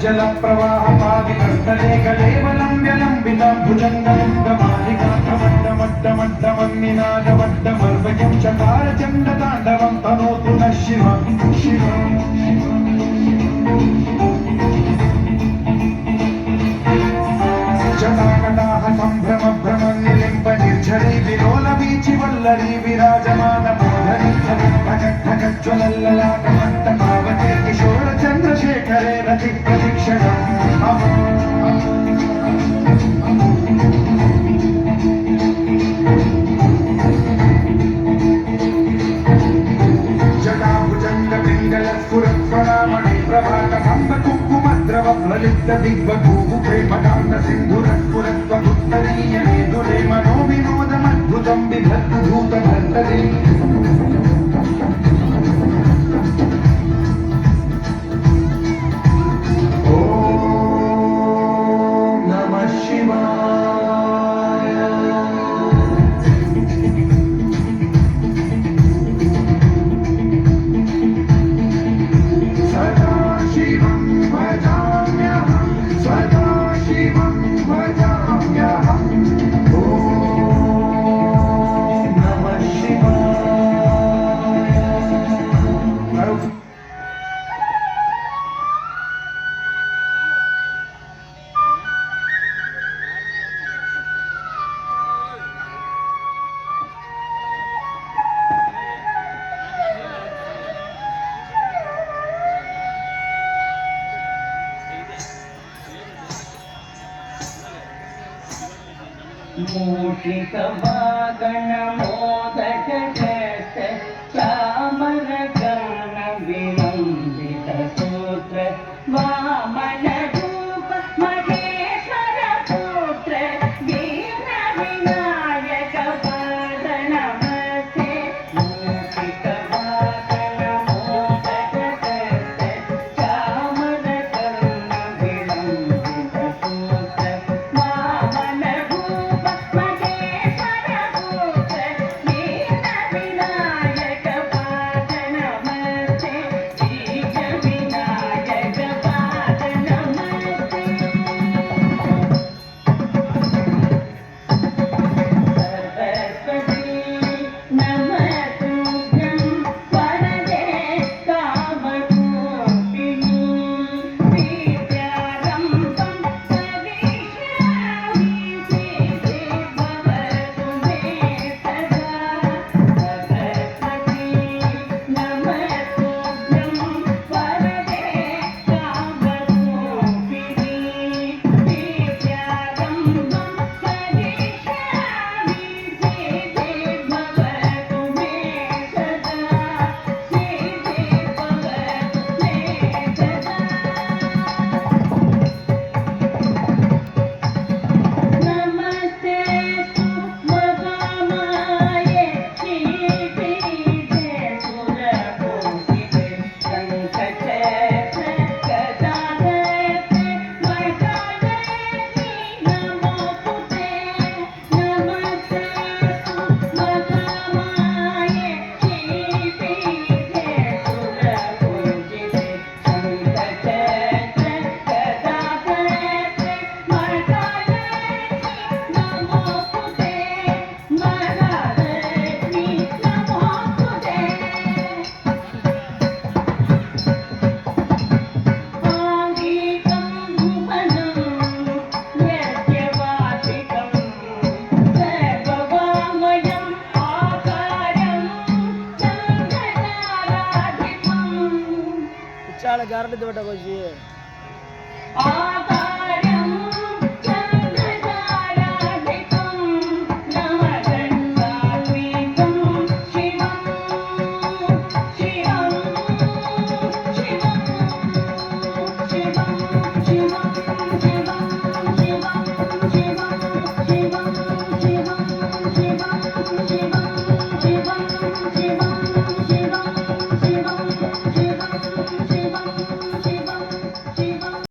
जल प्रवाह पावितस्तले गलेवलम्ब्यलम्बिता भुजङ्गलिङ्गमालिकामड्डमड्डमड्डमन्निनादवड्डमर्वयं चकार चण्डताण्डवं तनोतु नः शिव शिव जटाकटाः सम्भ्रम भ्रमनिलिम्ब निर्झरी विलोलवीचि वल्लरी विराजमान मोहरी ठगज्ज्वलल्ललाटमट्टपावते किशोर चन्द्रशेखरे रति प्रतीक्षणम् जटाभुजङ्गपिङ्गलस्फुरत्वरामणि प्रभातभम्बकुङ्कुमद्रव प्रलिप्त दिग्बभूभु प्रेमकान्त सिन्धुरस्फुरत्वमुत्तरीय मेदुरे मनोविनोदमद्भुतं बिभर्तु भूतभर्तरे मूषिक वागण मोदक जट चामर गण विलंबित सूत्र वामन रूप महेश्वर पुत्र वीर विनायक पद नमस्ते मूषिक वागण मोदक जट चामर गण विलंबित सूत्र वामन गारले देवटा बजी